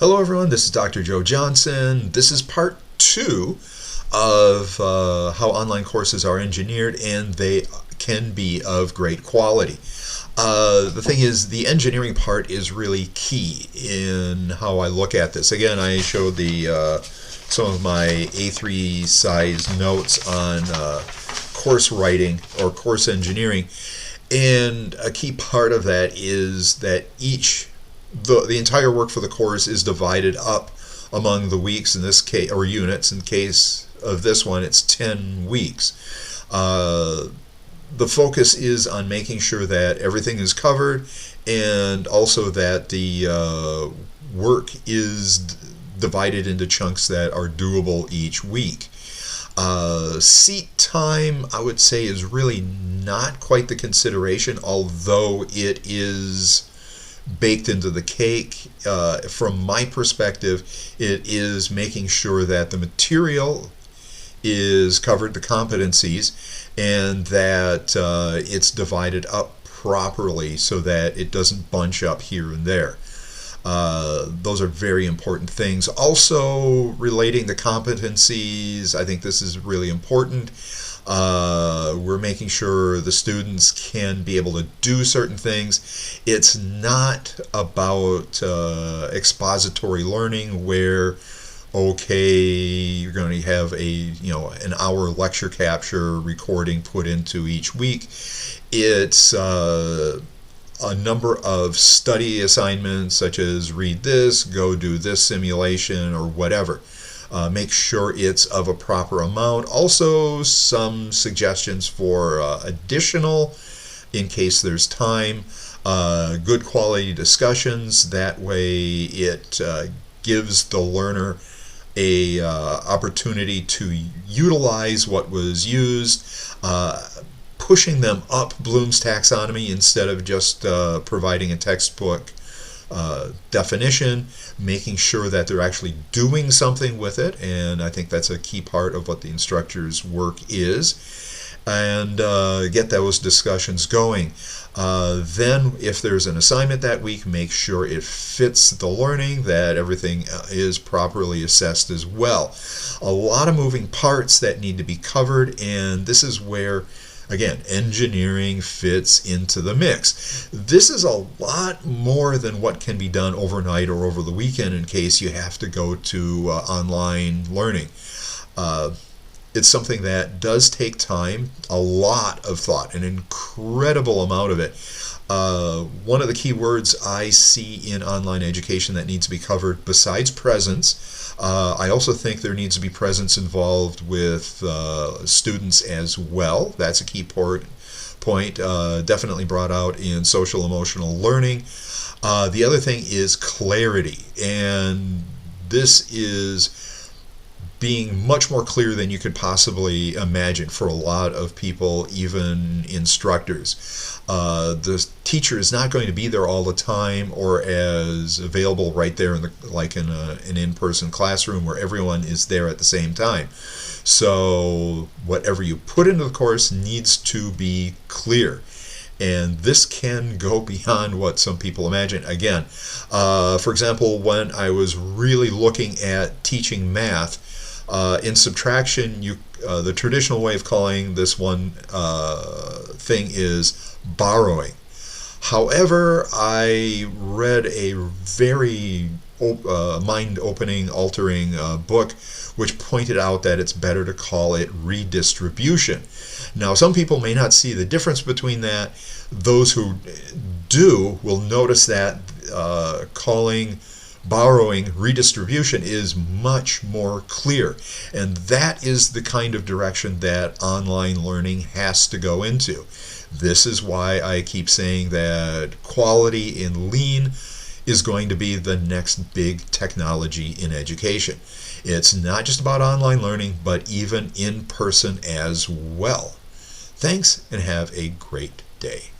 Hello everyone, this is Dr. Joe Johnson. This is part 2 of how online courses are engineered, and they can be of great quality. The thing is, the engineering part is really key in how I look at this. Again, I showed some of my A3 size notes on course writing or course engineering, and a key part of that is that the entire work for the course is divided up among the weeks in this case, or units. In case of this one, it's 10 weeks. The focus is on making sure that everything is covered, and also that the work is divided into chunks that are doable each week. Seat time, I would say, is really not quite the consideration, although it is baked into the cake. From my perspective, it is making sure that the material is covered, the competencies, and that it's divided up properly so that it doesn't bunch up here and there. Those are very important things. Also, relating the competencies, I think this is really important. We're making sure the students can be able to do certain things. It's not about expository learning where, okay, you're going to have an hour lecture capture recording put into each week. It's a number of study assignments, such as read this, go do this simulation, or whatever. Make sure it's of a proper amount. Also, some suggestions for additional, in case there's time. Good quality discussions. That way it gives the learner a opportunity to utilize what was used, pushing them up Bloom's taxonomy instead of just providing a textbook definition, making sure that they're actually doing something with it, and I think that's a key part of what the instructor's work is, and get those discussions going. Then, if there's an assignment that week, make sure it fits the learning, that everything is properly assessed as well. A lot of moving parts that need to be covered, and this is where, again, engineering fits into the mix. This is a lot more than what can be done overnight or over the weekend in case you have to go to online learning. It's something that does take time, a lot of thought, an incredible amount of it. One of the key words I see in online education that needs to be covered, besides presence, I also think there needs to be presence involved with students as well. That's a key point, definitely brought out in social emotional learning. The other thing is clarity, and this is being much more clear than you could possibly imagine for a lot of people, even instructors. The teacher is not going to be there all the time or as available right there like in an in-person classroom where everyone is there at the same time. So whatever you put into the course needs to be clear. And this can go beyond what some people imagine. Again, for example, when I was really looking at teaching math, in subtraction, the traditional way of calling this one thing is borrowing. However, I read a very mind-opening, altering book which pointed out that it's better to call it redistribution. Now, some people may not see the difference between that. Those who do will notice that calling borrowing redistribution is much more clear, and that is the kind of direction that online learning has to go into. This is why I keep saying that quality in lean is going to be the next big technology in education. It's not just about online learning, but even in person as well. Thanks, and have a great day.